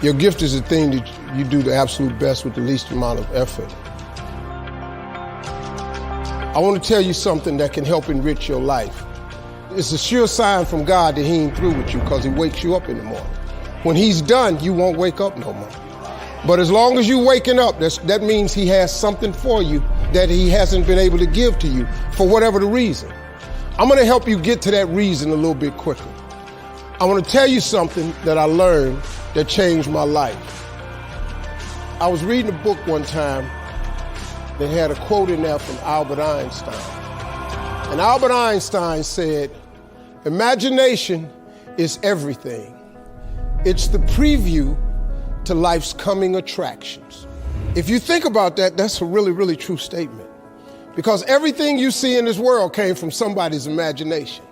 Your gift is the thing that you do the absolute best with the least amount of effort. I want to tell you something that can help enrich your life. It's a sure sign from God that he ain't through with you because he wakes you up in the morning. When he's done, you won't wake up no more. But as long as you're waking up, that means he has something for you that he hasn't been able to give to you for whatever the reason. I'm going to help you get to that reason a little bit quicker. I want to tell you something that I learned that changed my life. I was reading a book one time that had a quote in there from Albert Einstein. And Albert Einstein said, "Imagination is everything. It's the preview to life's coming attractions." If you think about that, that's a really, really true statement. Because everything you see in this world came from somebody's imagination.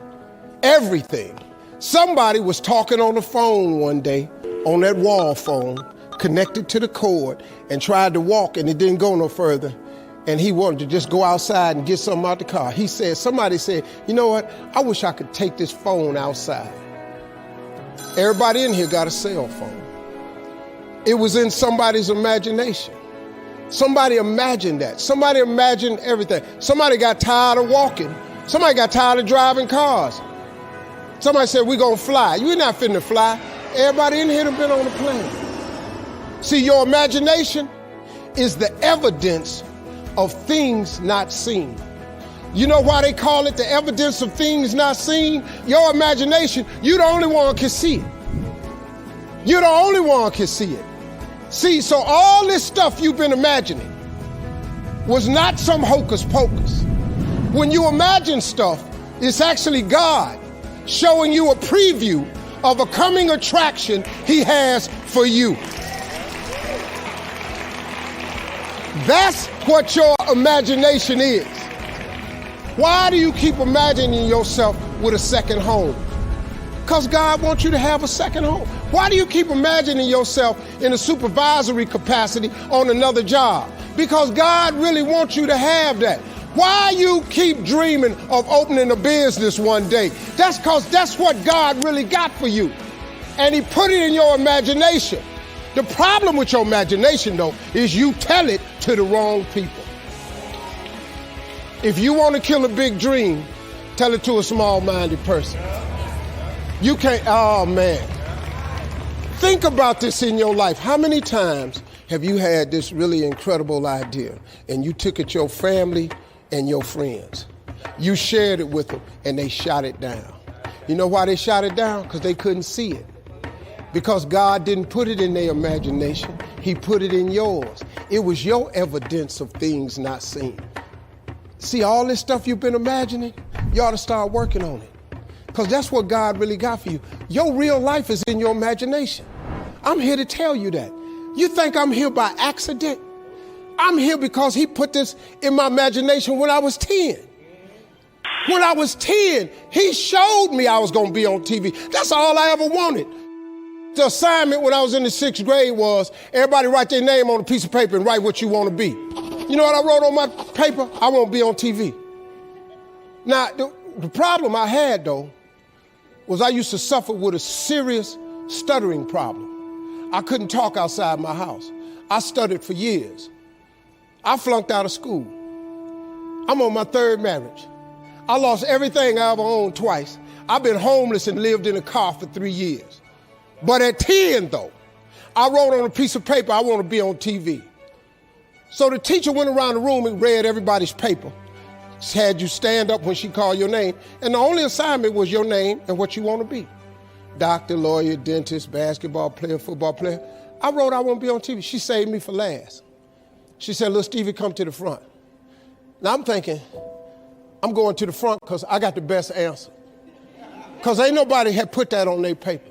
Everything. Somebody was talking on the phone one day, on that wall phone, connected to the cord, and tried to walk, and it didn't go no further. And he wanted to just go outside and get something out the car. Somebody said, "You know what? I wish I could take this phone outside." Everybody in here got a cell phone. It was in somebody's imagination. Somebody imagined that. Somebody imagined everything. Somebody got tired of walking. Somebody got tired of driving cars. Somebody said, "We're going to fly." You're not finna fly. Everybody in here done been on a plane. See, your imagination is the evidence of things not seen. You know why they call it the evidence of things not seen? Your imagination, you're the only one who can see it. You're the only one who can see it. See, so all this stuff you've been imagining was not some hocus pocus. When you imagine stuff, it's actually God showing you a preview of a coming attraction he has for you. That's what your imagination is. Why do you keep imagining yourself with a second home? Because God wants you to have a second home. Why do you keep imagining yourself in a supervisory capacity on another job? Because God really wants you to have that. Why you keep dreaming of opening a business one day? That's because that's what God really got for you. And he put it in your imagination. The problem with your imagination, though, is you tell it to the wrong people. If you want to kill a big dream, tell it to a small-minded person. You can't, oh man. Think about this in your life. How many times have you had this really incredible idea and you took it to your family and your friends? You shared it with them and they shot it down. You know why they shot it down? Because they couldn't see it. Because God didn't put it in their imagination. He put it in yours. It was your evidence of things not seen. See, all this stuff you've been imagining, you ought to start working on it. Because that's what God really got for you. Your real life is in your imagination. I'm here to tell you that. You think I'm here by accident? I'm here because he put this in my imagination when I was 10. When I was 10, he showed me I was going to be on TV. That's all I ever wanted. The assignment when I was in the 6th grade was everybody write their name on a piece of paper and write what you want to be. You know what I wrote on my paper? I want to be on TV. Now, the problem I had, though, was I used to suffer with a serious stuttering problem. I couldn't talk outside my house. I stuttered for years. I flunked out of school. I'm on my 3rd marriage. I lost everything I ever owned twice. I've been homeless and lived in a car for 3 years. But at 10, though, I wrote on a piece of paper, I want to be on TV. So the teacher went around the room and read everybody's paper. She had you stand up when she called your name. And the only assignment was your name and what you want to be. Doctor, lawyer, dentist, basketball player, football player. I wrote I want to be on TV. She saved me for last. She said, "Little Stevie, come to the front." Now I'm thinking, I'm going to the front because I got the best answer. Because ain't nobody had put that on their paper.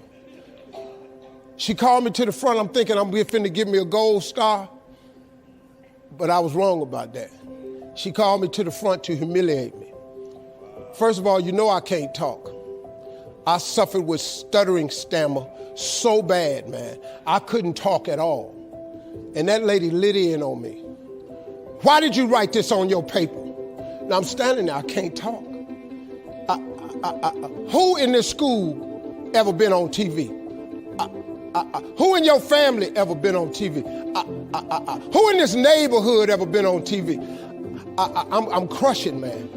She called me to the front. I'm thinking I'm finna give me a gold star. But I was wrong about that. She called me to the front to humiliate me. First of all, you know I can't talk. I suffered with stuttering stammer so bad, man. I couldn't talk at all. And that lady lit in on me. "Why did you write this on your paper?" Now I'm standing there, I can't talk. Who in this school ever been on TV? Who in your family ever been on TV? Who in this neighborhood ever been on TV? I'm crushing, man.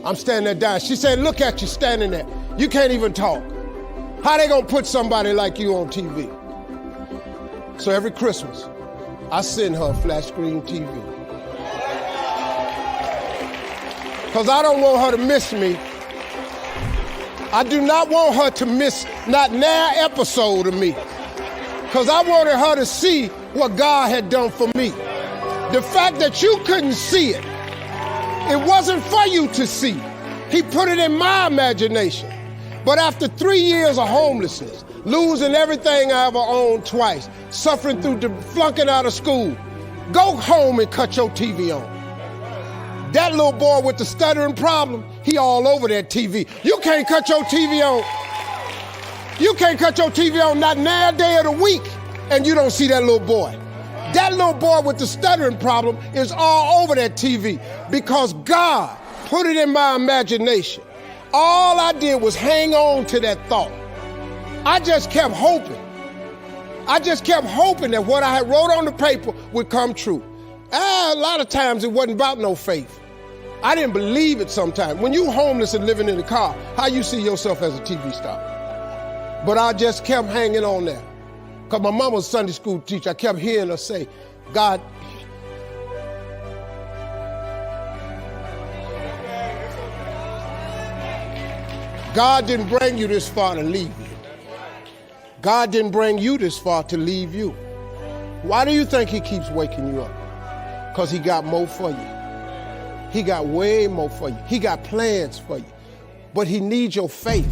I'm standing there dying. She said, look at you standing there. You can't even talk. How they gonna put somebody like you on TV? So every Christmas, I send her a flat screen TV. Because I don't want her to miss me. I do not want her to miss not an episode of me. Because I wanted her to see what God had done for me. The fact that you couldn't see it, it wasn't for you to see. He put it in my imagination. But after 3 years of homelessness, losing everything I ever owned twice, suffering through flunking out of school, go home and cut your TV on. That little boy with the stuttering problem, he all over that TV. You can't cut your TV on. You can't cut your TV on not a day of the week and you don't see that little boy. That little boy with the stuttering problem is all over that TV because God put it in my imagination. All I did was hang on to that thought. I just kept hoping. I just kept hoping that what I had wrote on the paper would come true. A lot of times it wasn't about no faith. I didn't believe it sometimes. When you homeless and living in a car, how you see yourself as a TV star? But I just kept hanging on there. Because my mama was a Sunday school teacher. I kept hearing her say, God, God didn't bring you this far to leave you. God didn't bring you this far to leave you. Why do you think he keeps waking you up? Because he got more for you. He got way more for you. He got plans for you. But he needs your faith.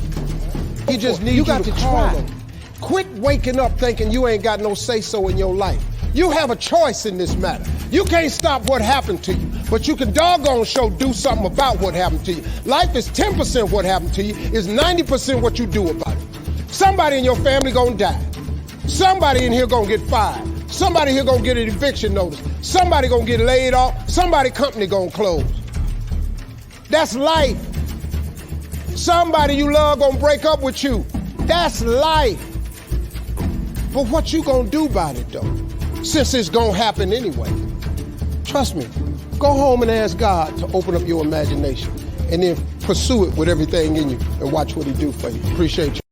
He just needs you to call him. Quit waking up thinking you ain't got no say-so in your life. You have a choice in this matter. You can't stop what happened to you, but you can doggone sure do something about what happened to you. Life is 10% what happened to you, is 90% what you do about it. Somebody in your family gonna die. Somebody in here gonna get fired. Somebody here gonna get an eviction notice. Somebody gonna get laid off. Somebody company gonna close. That's life. Somebody you love gonna break up with you. That's life. But what you gonna do about it though? Since it's gonna happen anyway. Trust me, go home and ask God to open up your imagination and then pursue it with everything in you and watch what he do for you. Appreciate you.